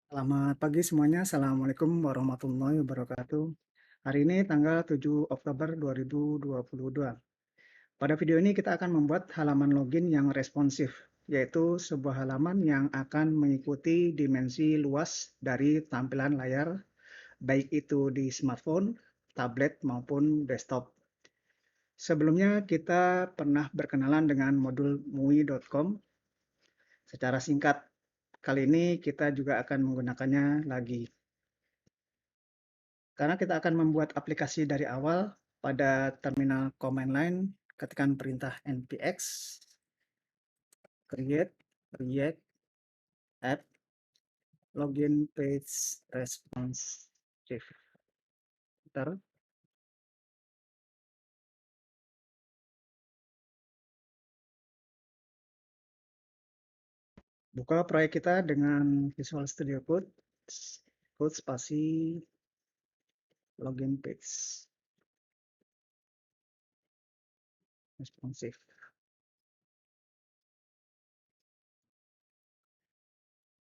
Selamat pagi semuanya. Assalamualaikum warahmatullahi wabarakatuh. Hari ini tanggal 7 Oktober 2022. Pada video ini kita akan membuat halaman login yang responsif, yaitu sebuah halaman yang akan mengikuti dimensi luas dari tampilan layar, baik itu di smartphone, tablet, maupun desktop. Sebelumnya kita pernah berkenalan dengan modul MUI.com secara singkat. Kali ini kita juga akan menggunakannya lagi. Karena kita akan membuat aplikasi dari awal, pada terminal command line, ketikkan perintah npx create react app login page responsive. Ntar, buka proyek kita dengan Visual Studio Code, code spasi login page responsive.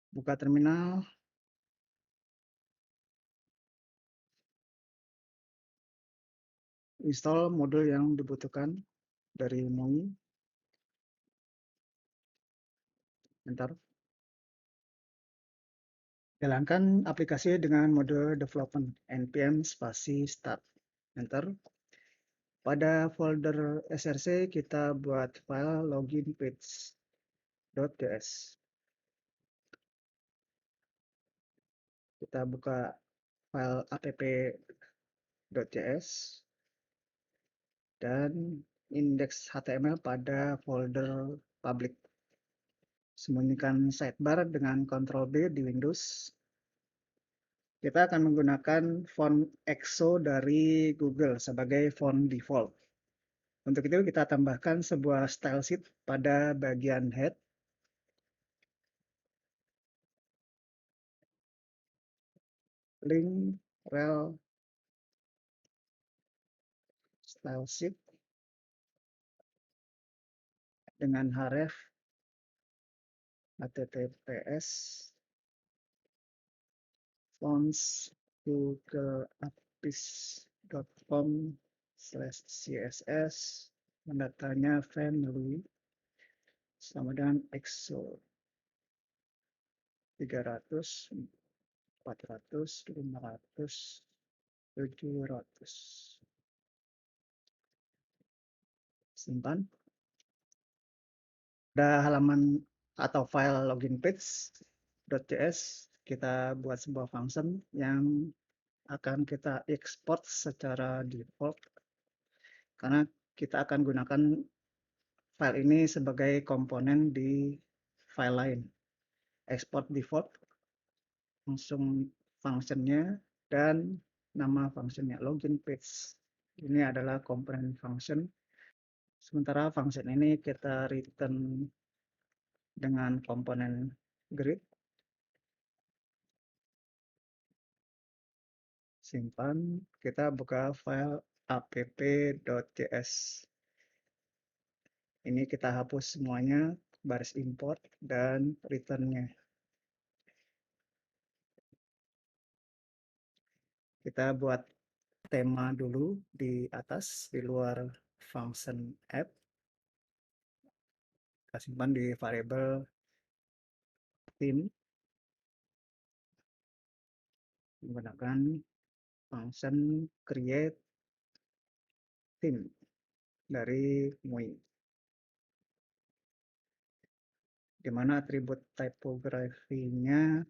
Buka terminal, install modul yang dibutuhkan dari MUI. Enter. Jalankan aplikasi dengan mode development npm spasi start. Enter. Pada folder src kita buat file login page.js. Kita buka file app.js dan indeks HTML pada folder public. Sembunyikan sidebar dengan Ctrl B di Windows. Kita akan menggunakan font EXO dari Google sebagai font default. Untuk itu kita tambahkan sebuah style sheet pada bagian head. Link rel style sheet dengan href https fonts googleapis.com/css, mendatanya family sama dengan EXO 300, 400, 500, 700. Simpan. Ada halaman atau file login page.js, kita buat sebuah function yang akan kita ekspor secara default, karena kita akan gunakan file ini sebagai komponen di file lain. Export default, langsung functionnya, dan nama functionnya login page. Ini adalah komponen function. Sementara function ini kita return dengan komponen greet. Simpan, kita buka file app.js. Ini kita hapus semuanya, baris import dan returnnya. Kita buat tema dulu di atas, di luar function app. Kita simpan di variabel theme menggunakan function create theme dari MUI, di mana atribut typografinya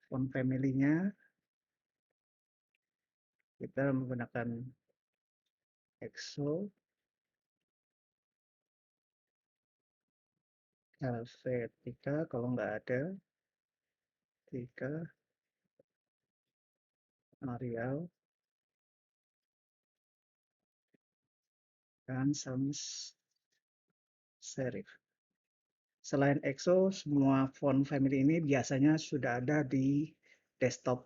font family-nya kita menggunakan EXO, Helvetica kalau nggak ada, Tika, Arial, dan sans serif. Selain EXO, semua font family ini biasanya sudah ada di desktop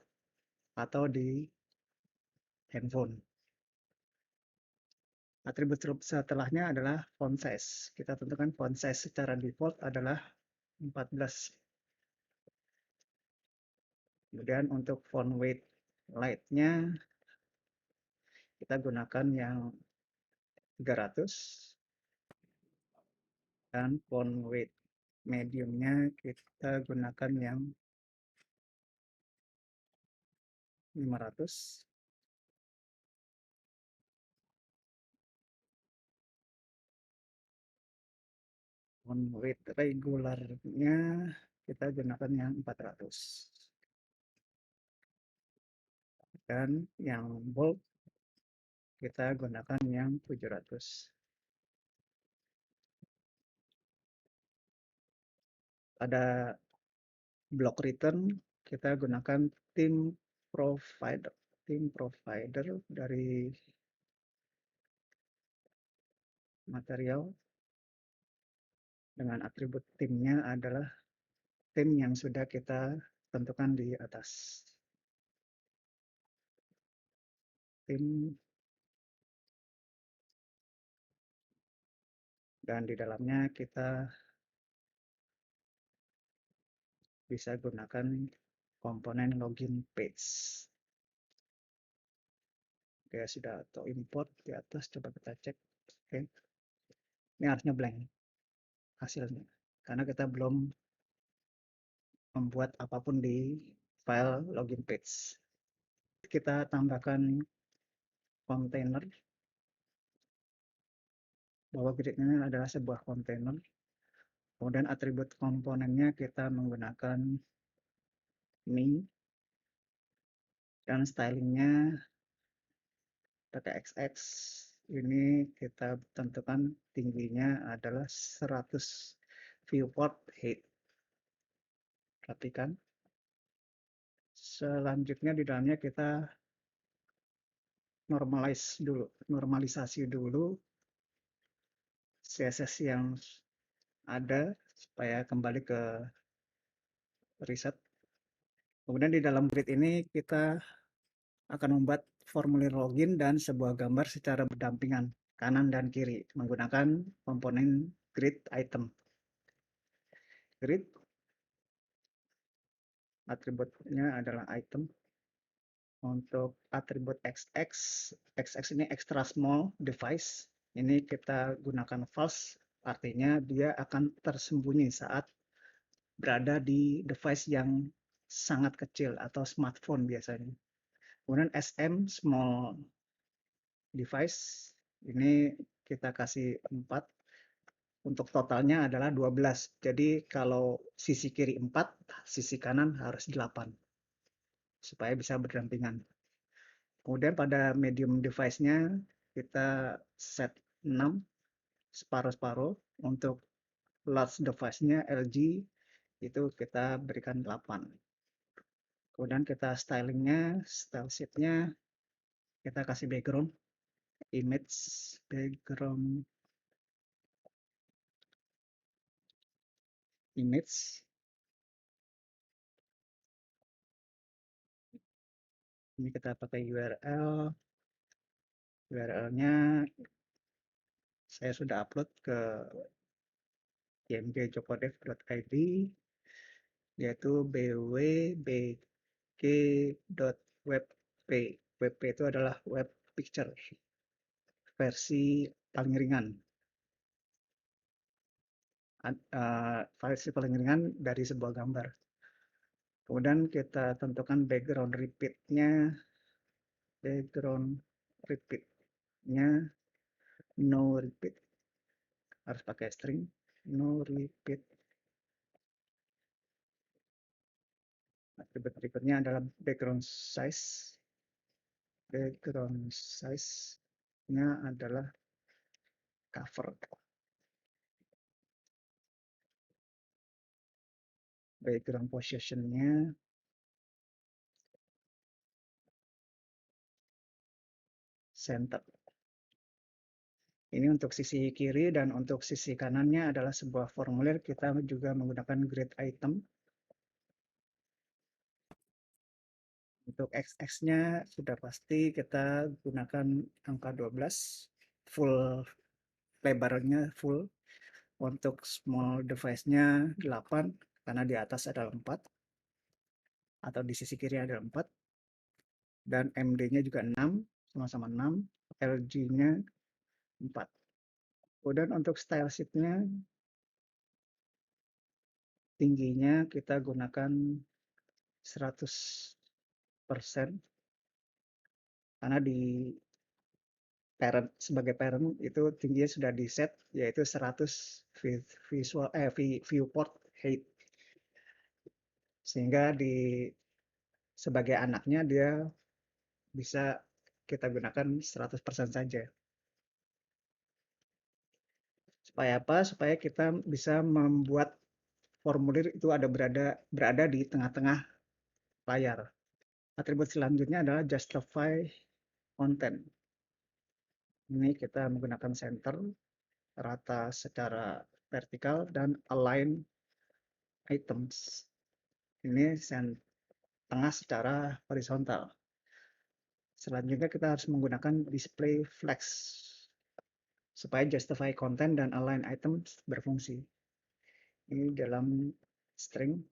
atau di handphone. Atribut setelahnya adalah font size. Kita tentukan font size secara default adalah 14. Kemudian untuk font weight light-nya kita gunakan yang 300 dan font weight medium-nya kita gunakan yang 500. Font weight regularnya kita gunakan yang 400. Dan yang bold kita gunakan yang 700. Pada block return kita gunakan theme provider. Theme provider dari material dengan atribut theme-nya adalah theme yang sudah kita tentukan di atas. Theme, dan di dalamnya kita bisa gunakan komponen login page. Dia sudah auto import di atas, coba kita cek. Oke. Ini harusnya blank hasilnya karena kita belum membuat apapun di file login page. Kita tambahkan kontainer bahwa grid-nya adalah sebuah kontainer. Kemudian atribut komponennya kita menggunakan me, dan stylingnya pakai XX. Ini kita tentukan tingginya adalah 100 viewport height. Perhatikan. Selanjutnya di dalamnya kita normalisasi dulu CSS yang ada supaya kembali ke reset. Kemudian di dalam grid ini kita akan membuat formulir login dan sebuah gambar secara berdampingan kanan dan kiri menggunakan komponen grid item. Grid atributnya adalah item. Untuk atribut XX, XX ini extra small device. Ini kita gunakan false, artinya dia akan tersembunyi saat berada di device yang sangat kecil atau smartphone biasanya. Kemudian SM small device, ini kita kasih 4. Untuk totalnya adalah 12. Jadi kalau sisi kiri 4, sisi kanan harus 8 supaya bisa berdampingan. Kemudian pada medium device-nya kita set 6 separuh-separuh. Untuk large device-nya LG itu kita berikan 8. Kemudian kita stylingnya, style sheet-nya kita kasih background, image, background, image. Ini kita pakai URL. URL-nya saya sudah upload ke imgjokodev.id, yaitu bwbg.webp. WebP itu adalah web picture versi paling ringan. Versi paling ringan dari sebuah gambar. Kemudian kita tentukan background repeat-nya. Background repeat-nya no repeat. Harus pakai string. No repeat. Atribut berikutnya adalah background size. Background size-nya adalah cover. Background position-nya center. Ini untuk sisi kiri, dan untuk sisi kanannya adalah sebuah formulir. Kita juga menggunakan grid item. Untuk XX-nya sudah pasti kita gunakan angka 12. full lebarnya full. Untuk small device-nya 8 karena di atas ada 4 atau di sisi kiri ada 4 dan MD-nya juga 6, sama-sama 6, LG-nya 4. Kemudian untuk style sheet-nya tingginya kita gunakan 100% karena di parent sebagai parent itu tingginya sudah di set yaitu 100 viewport height, sehingga di sebagai anaknya dia bisa kita gunakan 100% saja. Supaya apa? Supaya kita bisa membuat formulir itu berada di tengah-tengah layar. Atribut selanjutnya adalah justify content. Ini kita menggunakan center, rata secara vertikal, dan align items. Ini tengah secara horizontal. Selanjutnya kita harus menggunakan display flex supaya justify content dan align items berfungsi. Ini dalam string.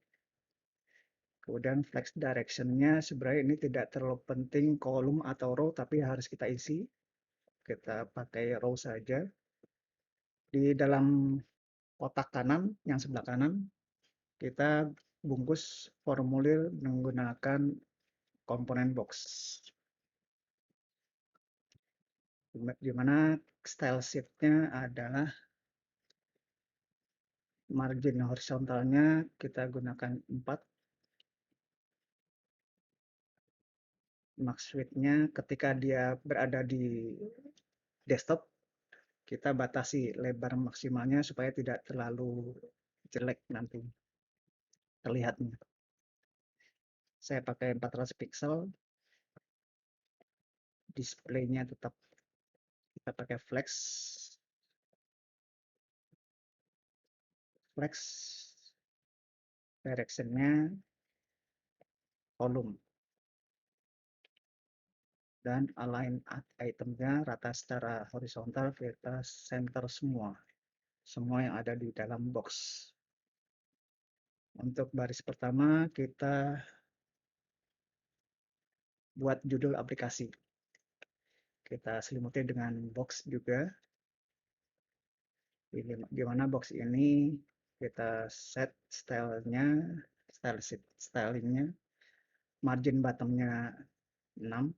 Kemudian flex direction-nya sebenarnya ini tidak terlalu penting kolom atau row, tapi harus kita isi. Kita pakai row saja. Di dalam kotak kanan, yang sebelah kanan, kita bungkus formulir menggunakan komponen box. Di mana style sheet-nya adalah margin horizontalnya kita gunakan 4. Max width-nya ketika dia berada di desktop, kita batasi lebar maksimalnya supaya tidak terlalu jelek nanti terlihatnya. Saya pakai 400 pixel, displaynya tetap kita pakai flex directionnya kolom, dan align itemnya rata secara horizontal, kita center semua yang ada di dalam box. Untuk baris pertama kita buat judul aplikasi, kita selimuti dengan box juga, di mana box ini kita set stylingnya, margin bottomnya 6,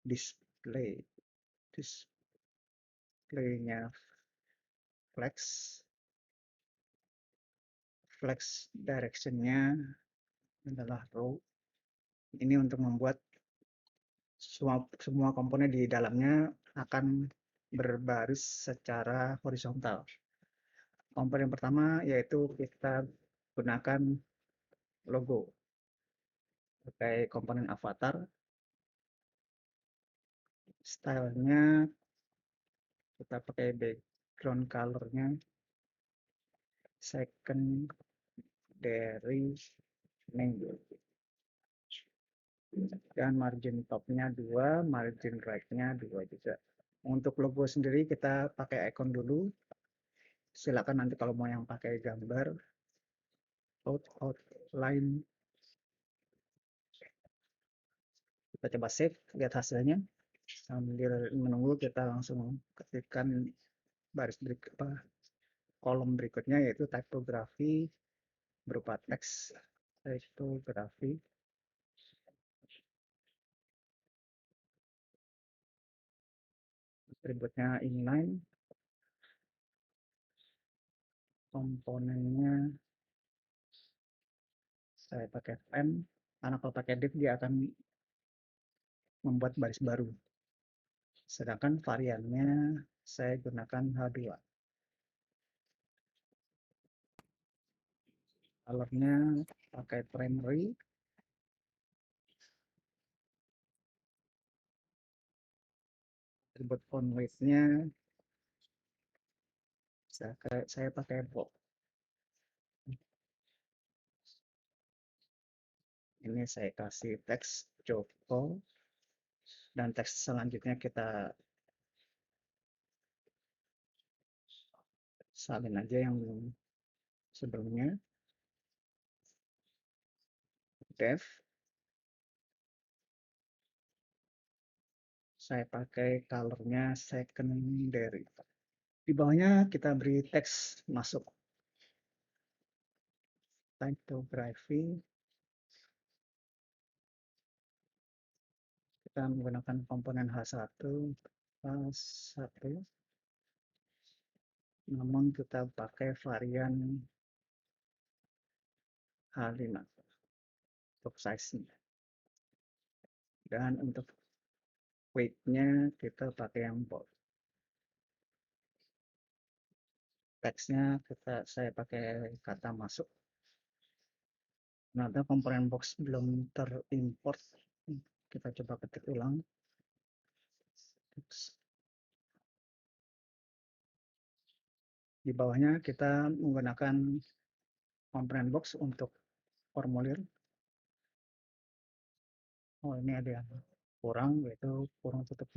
displaynya flex directionnya adalah row. Ini untuk membuat semua komponen di dalamnya akan berbaris secara horizontal. Komponen pertama yaitu kita gunakan logo, pakai komponen avatar. Stylenya kita pakai background colornya secondary name, dan margin topnya 2, margin right-nya 2 juga. Untuk logo sendiri kita pakai icon dulu. Silakan nanti kalau mau yang pakai gambar, outline. Kita coba save, lihat hasilnya. Sambil menunggu kita langsung ketikkan kolom berikutnya, yaitu typography berupa teks typography. Atributnya inline, komponennya saya pakai pen, karena kalau pakai div dia akan membuat baris baru. Sedangkan variannya saya gunakan H2. Colornya pakai primary. Atribut font weight-nya saya pakai bold. Ini saya kasih teks Joko, dan teks selanjutnya kita salin aja yang sebelumnya. Dev, saya pakai colornya secondary. Di bawahnya kita beri teks masuk. Typography, kita menggunakan komponen H1, H1, namun kita pakai varian H5 untuk size-nya. Dan untuk weight-nya kita pakai yang bold. Teksnya saya pakai kata masuk. Ternyata komponen box belum terimport. Kita coba ketik ulang. Di bawahnya kita menggunakan komponen box untuk formulir. Oh, ini ada yang kurang, yaitu kurang tutup.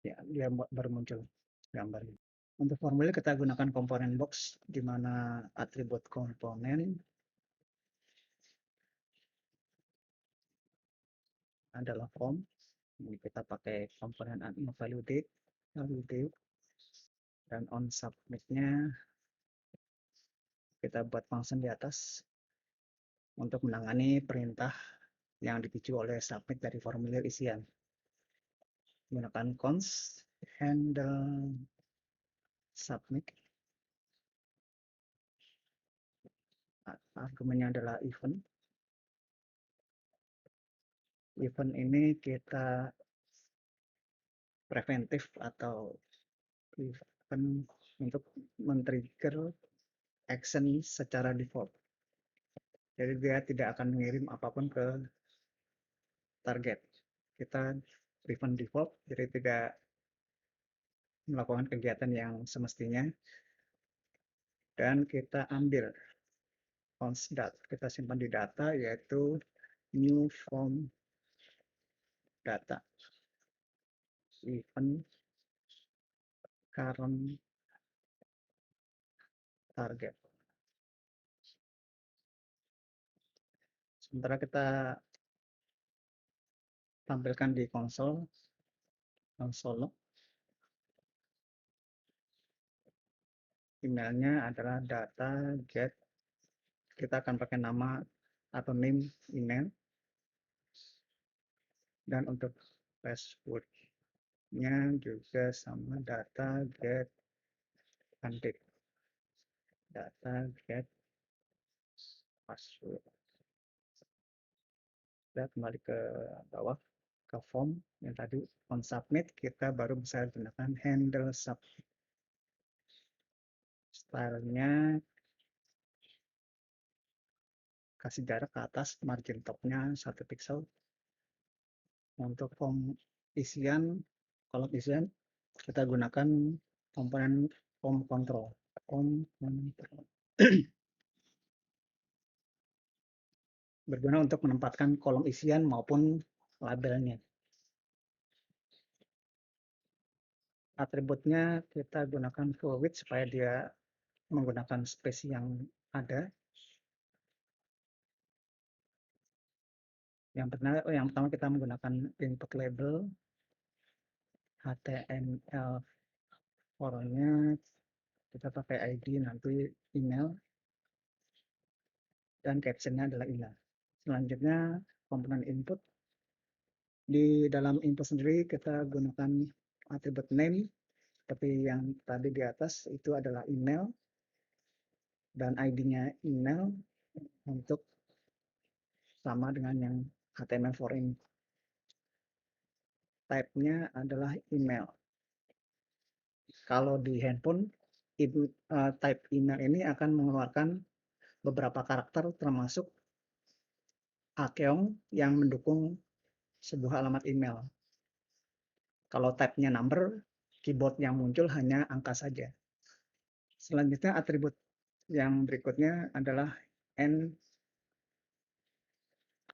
Ya, dia baru muncul gambarnya. Untuk formulir kita gunakan komponen box, di mana atribut komponen adalah form. Ini kita pakai komponen value date, dan on submit-nya kita buat function di atas untuk menangani perintah yang dipicu oleh submit dari formulir isian. Gunakan const handle submit. Argumennya adalah event. Event ini kita preventif atau event untuk men-trigger action secara default. Jadi dia tidak akan mengirim apapun ke target. Kita event default, jadi tidak melakukan kegiatan yang semestinya. Dan kita ambil const data, kita simpan di data, yaitu new from data event current target. Sementara kita tampilkan di konsol log, emailnya adalah data get, kita akan pakai nama atau name email, dan untuk password-nya juga sama, data get candidate, data get password. Kita kembali ke bawah ke form yang tadi on submit, kita baru bisa gunakan handle submit. Stylenya kasih jarak ke atas, margin topnya 1 pixel. Untuk form isian, kolom isian, kita gunakan komponen form control. Berguna untuk menempatkan kolom isian maupun labelnya. Atributnya kita gunakan full width supaya dia menggunakan space yang ada. Yang pertama kita menggunakan input label HTML, forumnya kita pakai ID nanti email, dan captionnya adalah email. Selanjutnya komponen input. Di dalam input sendiri kita gunakan atribut name seperti yang tadi di atas, itu adalah email dan ID-nya email untuk sama dengan yang HTML4 ini. Type-nya adalah email. Kalau di handphone, type email ini akan mengeluarkan beberapa karakter termasuk akeong yang mendukung sebuah alamat email. Kalau type-nya number, keyboard yang muncul hanya angka saja. Selanjutnya atribut yang berikutnya adalah n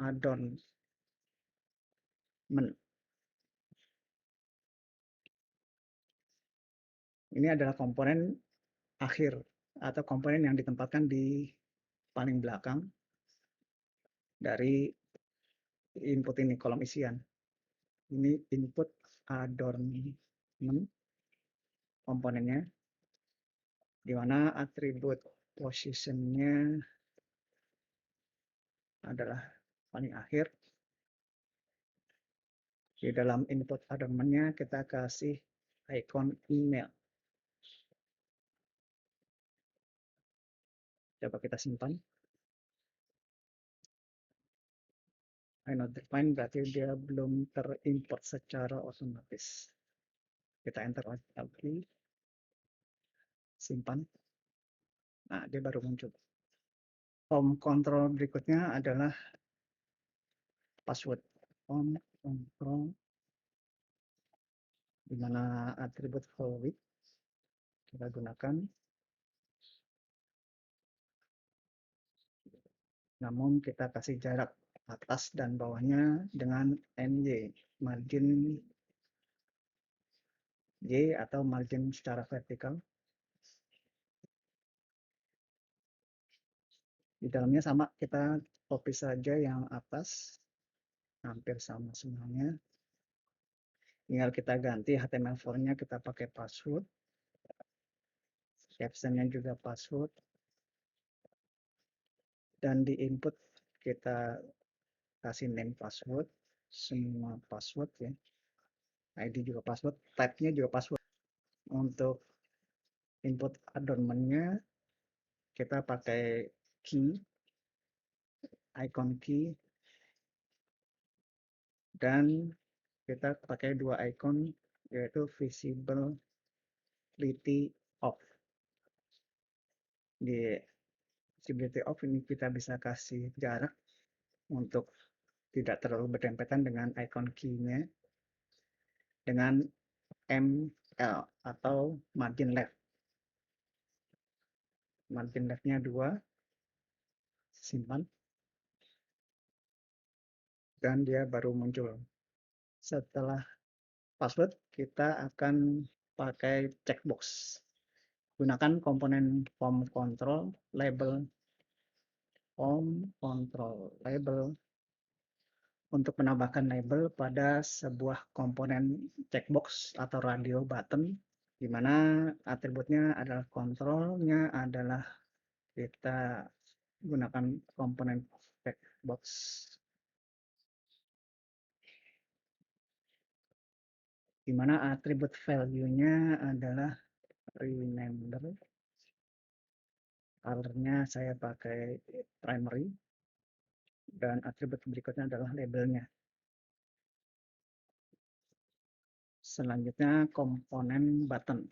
addon. Ini adalah komponen akhir atau komponen yang ditempatkan di paling belakang dari input ini, kolom isian. Ini input adornment komponennya, di mana atribut positionnya adalah paling akhir. Di dalam input adornment-nya kita kasih icon email. Coba kita simpan. I not define berarti dia belum terimport secara otomatis. Kita enter lagi, simpan. Nah, dia baru muncul. Home control berikutnya adalah password. Home control, di mana atribut fluid kita gunakan. Namun kita kasih jarak atas dan bawahnya dengan NY, margin Y atau margin secara vertikal. Di dalamnya sama, kita copy saja yang atas, hampir sama semuanya. Tinggal kita ganti HTML4-nya, kita pakai password. Caption-nya juga password. Dan di input kita kasih name password, semua password ya. ID juga password, type-nya juga password. Untuk input adornment-nya kita pakai key, icon key, dan kita pakai dua icon yaitu visibility off. Di visibility off ini kita bisa kasih jarak untuk tidak terlalu berdempetan dengan icon key-nya dengan ML atau margin left. Margin left-nya 2, simpan, dan dia baru muncul. Setelah password, kita akan pakai checkbox. Gunakan komponen form control label untuk menambahkan label pada sebuah komponen checkbox atau radio button, di mana atributnya adalah kontrolnya adalah kita gunakan komponen checkbox, di mana atribut value-nya adalah remember. Color-nya saya pakai primary, dan atribut berikutnya adalah labelnya. Selanjutnya komponen button.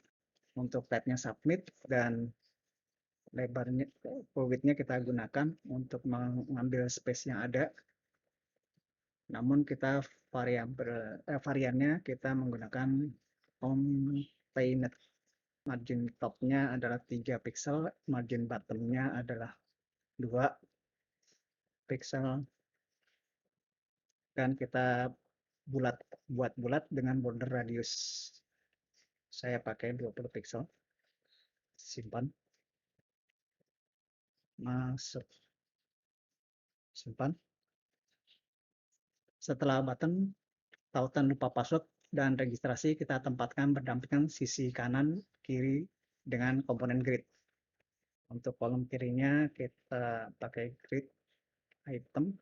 Untuk tab-nya submit dan lebarnya, width-nya kita gunakan untuk mengambil space yang ada. Namun kita variannya kita menggunakan home painted. Margin top-nya adalah 3 pixel, margin bottom-nya adalah 2 pixel, dan kita buat bulat dengan border radius. Saya pakai 20 pixel. Simpan. Masuk. Simpan. Setelah button, tautan lupa password dan registrasi kita tempatkan berdampingan sisi kanan kiri dengan komponen grid. Untuk kolom kirinya kita pakai grid item.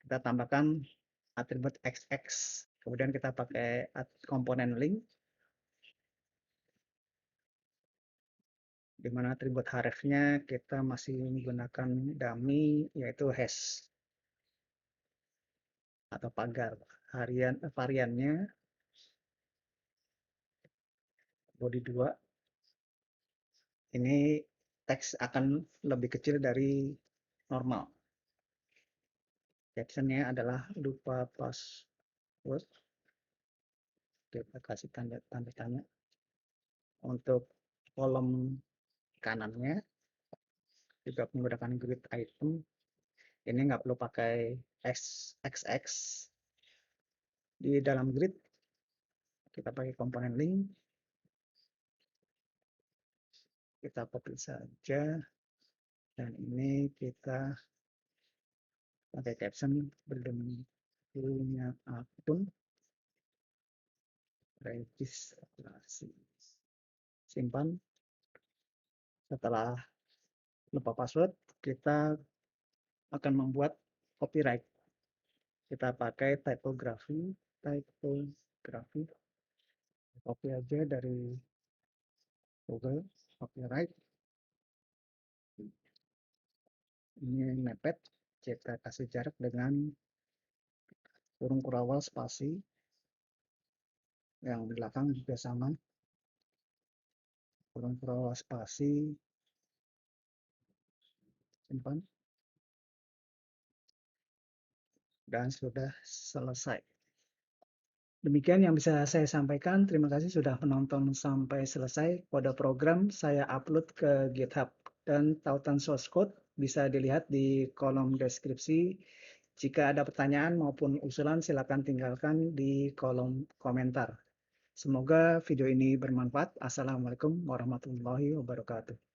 Kita tambahkan atribut XX. Kemudian kita pakai komponen link, di mana atribut href-nya kita masih menggunakan dummy, yaitu hash atau pagar. Variannya body 2. Ini teks akan lebih kecil dari normal. Caption-nya adalah lupa password. Kita kasih tanda tanya. Untuk kolom kanannya juga menggunakan grid item. Ini nggak perlu pakai XX. Di dalam grid kita pakai komponen link, kita copy saja, dan ini kita pakai caption belum punya akun registrasi. Simpan. Setelah lupa password, kita akan membuat copyright. Kita pakai typography, copy aja dari Google, copyright. Ini mepet, kita kasih jarak dengan kurung kurawal spasi, yang belakang juga sama, kurung kurawal spasi, simpan, dan sudah selesai. Demikian yang bisa saya sampaikan. Terima kasih sudah menonton sampai selesai. Kode program saya upload ke GitHub, dan tautan source code bisa dilihat di kolom deskripsi. Jika ada pertanyaan maupun usulan, silakan tinggalkan di kolom komentar. Semoga video ini bermanfaat. Assalamualaikum warahmatullahi wabarakatuh.